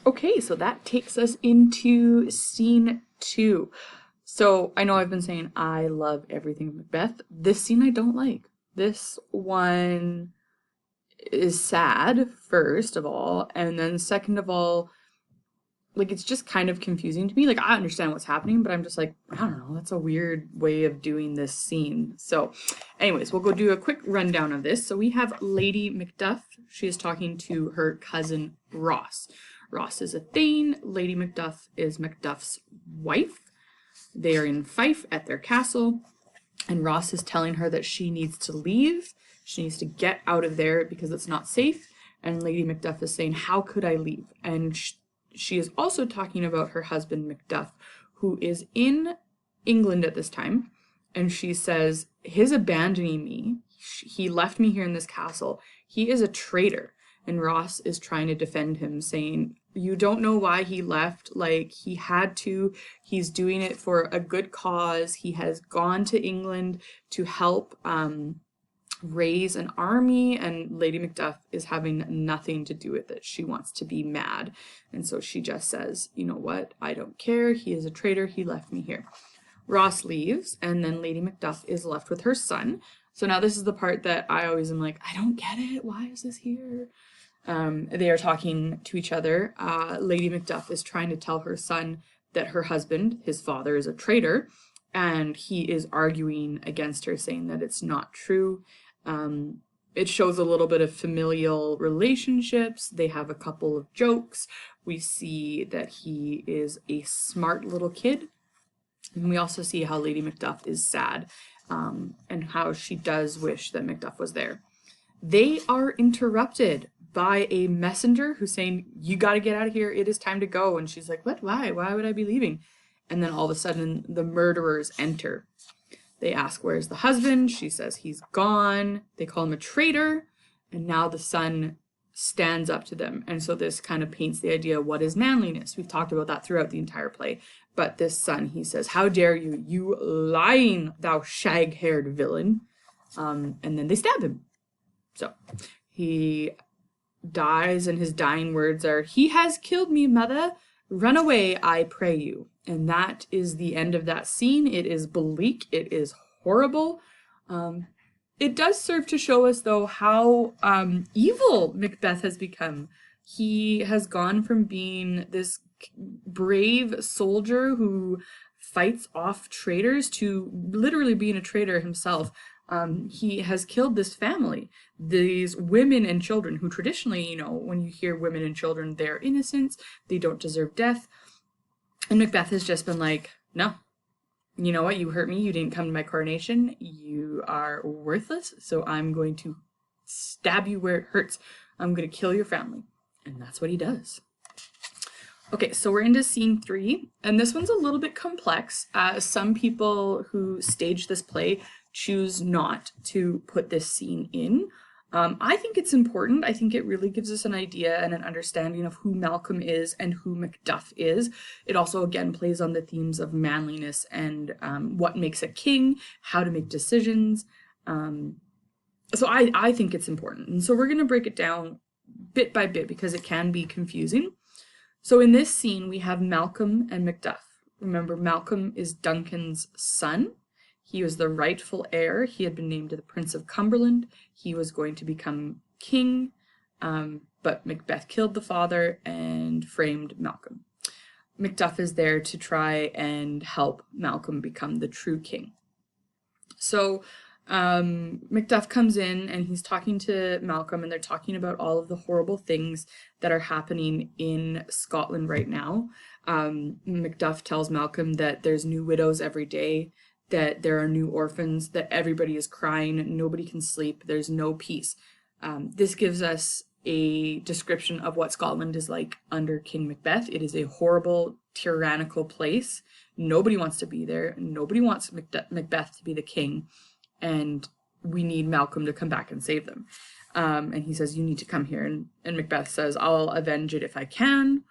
Okay, so that takes us into scene 2. So I know I've been saying I love everything Macbeth. This scene I don't like. This one is sad, first of all, and then second of all, like it's just kind of confusing to me. Like I understand what's happening, but I'm just like, I don't know, that's a weird way of doing this scene. So anyways, we'll go do a quick rundown of this. So we have Lady Macduff. She is talking to her cousin Ross. Ross is a Thane. Lady Macduff is Macduff's wife. They are in Fife at their castle, and Ross is telling her that she needs to leave. She needs to get out of there because it's not safe. And Lady Macduff is saying, how could I leave? And she is also talking about her husband Macduff, who is in England at this time. And she says, his abandoning me, he left me here in this castle. He is a traitor. And Ross is trying to defend him, saying, you don't know why he left. Like, he had to. He's doing it for a good cause. He has gone to England to help raise an army, and Lady Macduff is having nothing to do with it. She wants to be mad. And so she just says, you know what? I don't care. He is a traitor. He left me here. Ross leaves, and then Lady Macduff is left with her son. So now this is the part that I always am like, I don't get it. Why is this here? They are talking to each other. Lady Macduff is trying to tell her son that her husband, his father, is a traitor, and he is arguing against her, saying that it's not true. It shows a little bit of familial relationships. They have a couple of jokes. We see that he is a smart little kid. And we also see how Lady Macduff is sad, and how she does wish that Macduff was there. They are interrupted by a messenger who's saying, you got to get out of here. It is time to go. And she's like, what? Why? Why would I be leaving? And then all of a sudden the murderers enter. They ask, where's the husband? She says, he's gone. They call him a traitor. And now the son stands up to them. And so this kind of paints the idea of what is manliness. We've talked about that throughout the entire play. But this son, he says, how dare you, you lying, thou shag-haired villain. And then they stab him. So he dies, and his dying words are, he has killed me, mother. Run away, I pray you. And that is the end of that scene. It is bleak. It is horrible. It does serve to show us, though, how evil Macbeth has become. He has gone from being this brave soldier who fights off traitors to literally being a traitor himself. He has killed this family, these women and children who traditionally, you know, when you hear women and children, they're innocent, they don't deserve death. And Macbeth has just been like, no, you know what, you hurt me, you didn't come to my coronation, you are worthless, so I'm going to stab you where it hurts. I'm going to kill your family. And that's what he does. Okay, so we're into scene 3, and this one's a little bit complex. Some people who stage this play choose not to put this scene in. I think it's important. I think it really gives us an idea and an understanding of who Malcolm is and who Macduff is. It also, again, plays on the themes of manliness and what makes a king, how to make decisions. So I think it's important. And so we're going to break it down bit by bit because it can be confusing. So in this scene, we have Malcolm and Macduff. Remember, Malcolm is Duncan's son. He was the rightful heir. He had been named the Prince of Cumberland. He was going to become king, but Macbeth killed the father and framed Malcolm. Macduff is there to try and help Malcolm become the true king. So Macduff comes in and he's talking to Malcolm, and they're talking about all of the horrible things that are happening in Scotland right now. Macduff tells Malcolm that there's new widows every day, that there are new orphans, that everybody is crying, nobody can sleep, there's no peace. This gives us a description of what Scotland is like under King Macbeth. It is a horrible, tyrannical place. Nobody wants to be there. Nobody wants Macbeth to be the king. And we need Malcolm to come back and save them. And he says, you need to come here. And Macbeth says, I'll avenge it if I can.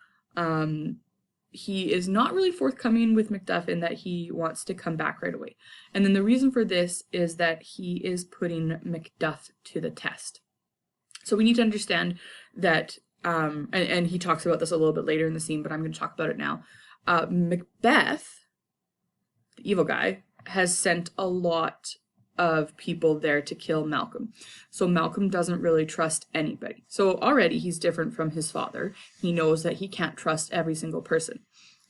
He is not really forthcoming with Macduff in that he wants to come back right away. And then the reason for this is that he is putting Macduff to the test. So we need to understand that and he talks about this a little bit later in the scene, but I'm going to talk about it now. Macbeth, the evil guy, has sent a lot of people there to kill Malcolm. So Malcolm doesn't really trust anybody. So already he's different from his father. He knows that he can't trust every single person.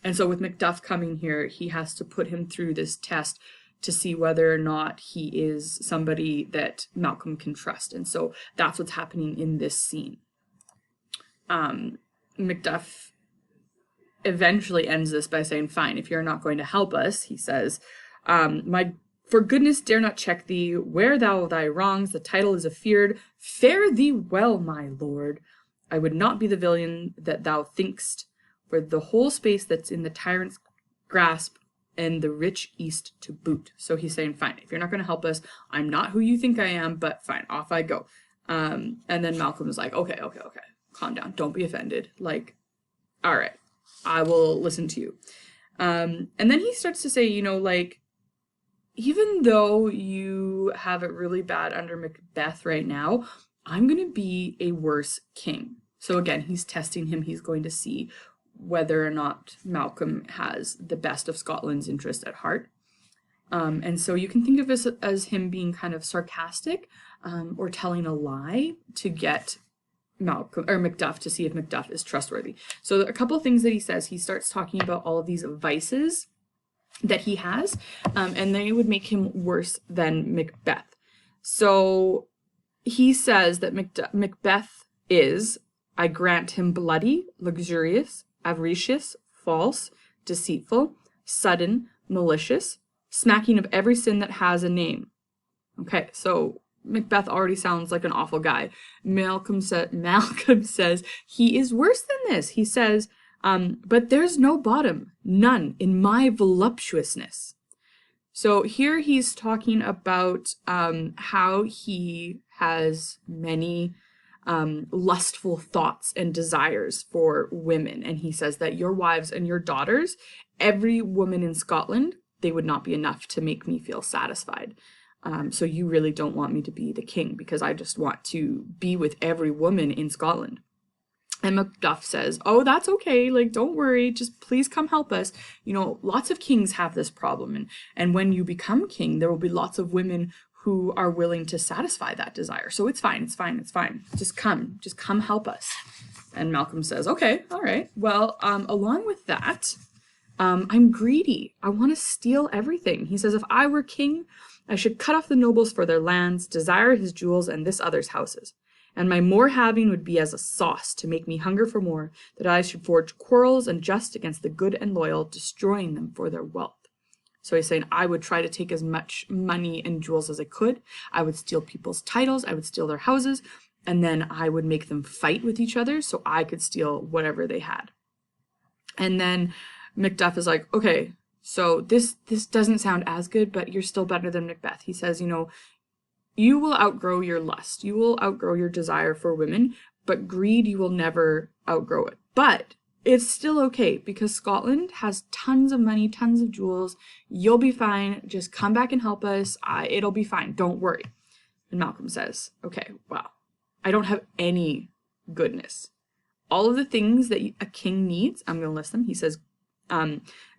And so with Macduff coming here, he has to put him through this test to see whether or not he is somebody that Malcolm can trust. And so that's what's happening in this scene. Macduff eventually ends this by saying, fine, if you're not going to help us, he says, for goodness dare not check thee, wear thou thy wrongs, the title is afeard, fare thee well, my lord. I would not be the villain that thou think'st, for the whole space that's in the tyrant's grasp, and the rich east to boot. So he's saying, fine, if you're not going to help us, I'm not who you think I am, but fine, off I go. And then Malcolm is like, okay, calm down, don't be offended. Like, all right, I will listen to you. And then he starts to say, you know, like, even though you have it really bad under Macbeth right now, I'm going to be a worse king. So again, he's testing him. He's going to see whether or not Malcolm has the best of Scotland's interest at heart. And so you can think of this as him being kind of sarcastic or telling a lie to get Malcolm or Macduff to see if Macduff is trustworthy. So a couple of things that he says, he starts talking about all of these vices that he has, and they would make him worse than Macbeth. So he says that Macbeth is, I grant him bloody, luxurious, avaricious, false, deceitful, sudden, malicious, smacking of every sin that has a name. Okay, so Macbeth already sounds like an awful guy. Malcolm says he is worse than this. He says, but there's no bottom, none, in my voluptuousness. So here he's talking about how he has many lustful thoughts and desires for women. And he says that your wives and your daughters, every woman in Scotland, they would not be enough to make me feel satisfied. So you really don't want me to be the king because I just want to be with every woman in Scotland. And Macduff says, oh, that's okay. Like, don't worry. Just please come help us. You know, lots of kings have this problem. And when you become king, there will be lots of women who are willing to satisfy that desire. So it's fine. Just come help us. And Malcolm says, okay, all right. Well, along with that, I'm greedy. I want to steal everything. He says, if I were king, I should cut off the nobles for their lands, desire his jewels and this other's houses. And my more having would be as a sauce to make me hunger for more, that I should forge quarrels and just against the good and loyal, destroying them for their wealth. So he's saying, I would try to take as much money and jewels as I could. I would steal people's titles. I would steal their houses. And then I would make them fight with each other so I could steal whatever they had. And then Macduff is like, okay, so this doesn't sound as good, but you're still better than Macbeth. He says, you know, you will outgrow your lust. You will outgrow your desire for women, but greed, you will never outgrow it. But it's still okay because Scotland has tons of money, tons of jewels. You'll be fine. Just come back and help us. It'll be fine. Don't worry. And Malcolm says, okay, wow, I don't have any goodness. All of the things that a king needs, I'm going to list them. He says,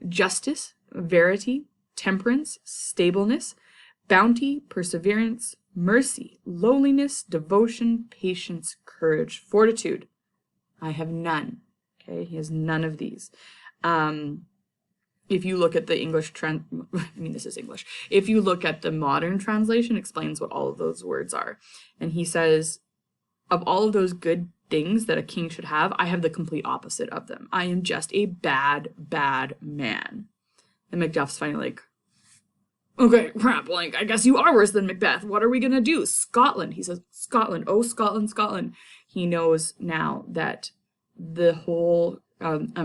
justice, verity, temperance, stableness, bounty, perseverance, mercy, lowliness, devotion, patience, courage, fortitude. I have none. Okay, he has none of these. If you look at the English this is English. If you look at the modern translation, it explains what all of those words are. And he says, of all of those good things that a king should have, I have the complete opposite of them. I am just a bad, bad man. And Macduff's finally like, okay, crap, like, I guess you are worse than Macbeth. What are we gonna do? Scotland. He says, Scotland. Oh, Scotland, Scotland. He knows now that the whole,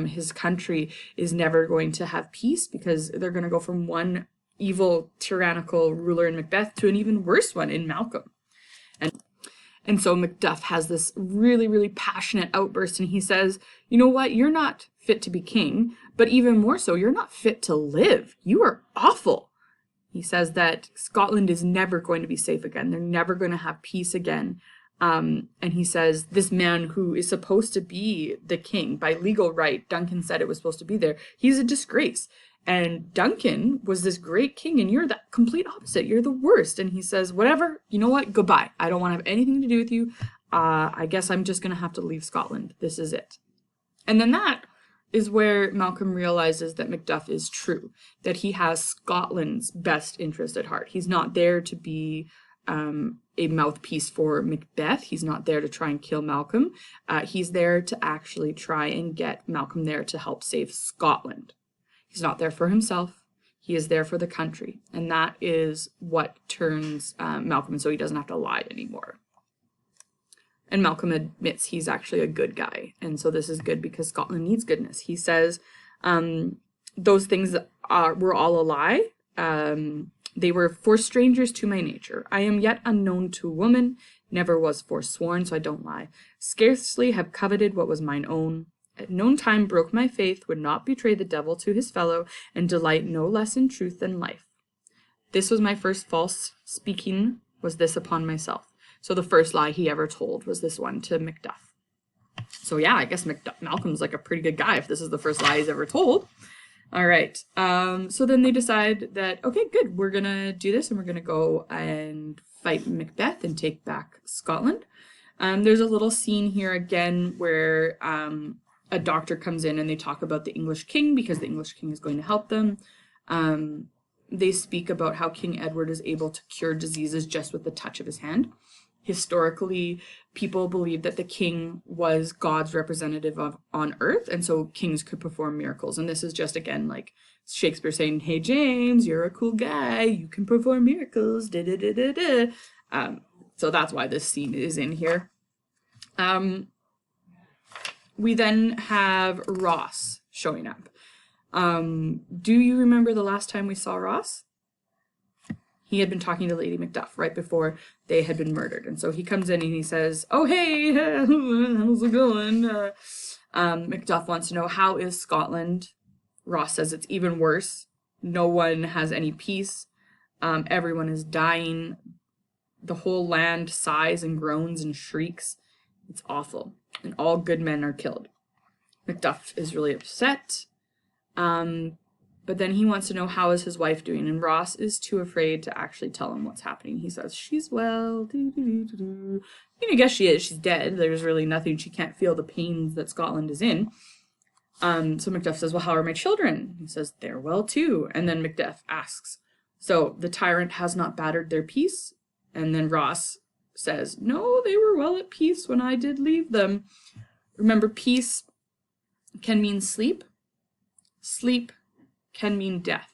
his country is never going to have peace because they're gonna go from one evil, tyrannical ruler in Macbeth to an even worse one in Malcolm. And so Macduff has this really, really passionate outburst and he says, you know what? You're not fit to be king, but even more so, you're not fit to live. You are awful. He says that Scotland is never going to be safe again. They're never going to have peace again. And he says, this man who is supposed to be the king by legal right, Duncan said it was supposed to be there, he's a disgrace. And Duncan was this great king, and you're the complete opposite. You're the worst. And he says, whatever, you know what? Goodbye. I don't want to have anything to do with you. I guess I'm just going to have to leave Scotland. This is it. And then that is where Malcolm realizes that Macduff is true, that he has Scotland's best interest at heart. He's not there to be a mouthpiece for Macbeth. He's not there to try and kill Malcolm. He's there to actually try and get Malcolm there to help save Scotland. He's not there for himself. He is there for the country. And that is what turns Malcolm, so he doesn't have to lie anymore. And Malcolm admits he's actually a good guy. And so this is good because Scotland needs goodness. He says those things were all a lie. They were for strangers to my nature. I am yet unknown to woman, never was forsworn, so I don't lie. Scarcely have coveted what was mine own. At no time broke my faith, would not betray the devil to his fellow, and delight no less in truth than life. This was my first false speaking, was this upon myself. So the first lie he ever told was this one to Macduff. So yeah, I guess Malcolm's like a pretty good guy if this is the first lie he's ever told. All right. So then they decide that, okay, good, we're going to do this and we're going to go and fight Macbeth and take back Scotland. There's a little scene here again where a doctor comes in and they talk about the English king because the English king is going to help them. They speak about how King Edward is able to cure diseases just with the touch of his hand. Historically, people believed that the king was God's representative on earth, and so kings could perform miracles. And this is just, again, like Shakespeare saying, hey, James, you're a cool guy. You can perform miracles. So that's why this scene is in here. We then have Ross showing up. Do you remember the last time we saw Ross? He had been talking to Lady Macduff right before they had been murdered. And so he comes in and he says, oh, hey, how's it going? Macduff wants to know, how is Scotland? Ross says it's even worse. No one has any peace. Everyone is dying. The whole land sighs and groans and shrieks. It's awful. And all good men are killed. Macduff is really upset. But then he wants to know, how is his wife doing? And Ross is too afraid to actually tell him what's happening. He says, she's well. I guess she is. She's dead. There's really nothing. She can't feel the pains that Scotland is in. So Macduff says, well, how are my children? He says, they're well too. And then Macduff asks, so the tyrant has not battered their peace? And then Ross says, no, they were well at peace when I did leave them. Remember, peace can mean sleep. Sleep can mean death.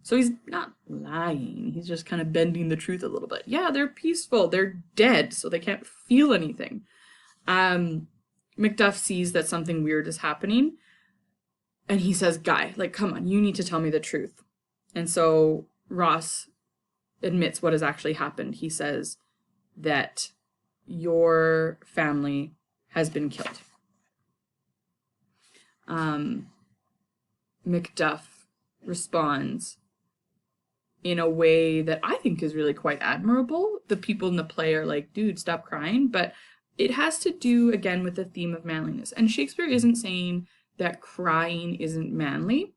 So he's not lying. He's just kind of bending the truth a little bit. Yeah, they're peaceful. They're dead, so they can't feel anything. Macduff sees that something weird is happening, and he says, Guy, like, come on, you need to tell me the truth. And so Ross admits what has actually happened. He says that your family has been killed. Macduff responds in a way that I think is really quite admirable. The people in the play are like, dude, stop crying. But it has to do, again, with the theme of manliness. And Shakespeare isn't saying that crying isn't manly.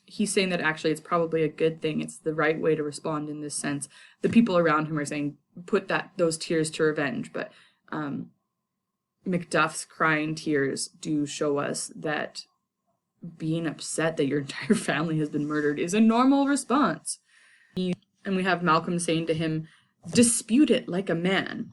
He's saying that actually it's probably a good thing. It's the right way to respond in this sense. The people around him are saying, put those tears to revenge. But Macduff's crying tears do show us that being upset that your entire family has been murdered is a normal response. And we have Malcolm saying to him, dispute it like a man.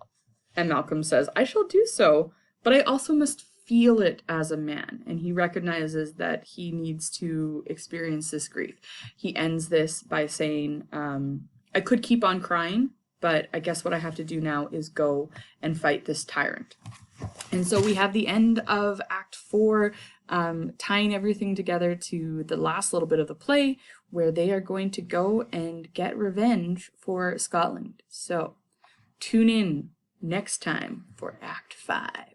And Malcolm says, I shall do so, but I also must feel it as a man. And he recognizes that he needs to experience this grief. He ends this by saying, I could keep on crying, but I guess what I have to do now is go and fight this tyrant. And so we have the end of Act 4, tying everything together to the last little bit of the play, where they are going to go and get revenge for Scotland. So tune in next time for Act 5.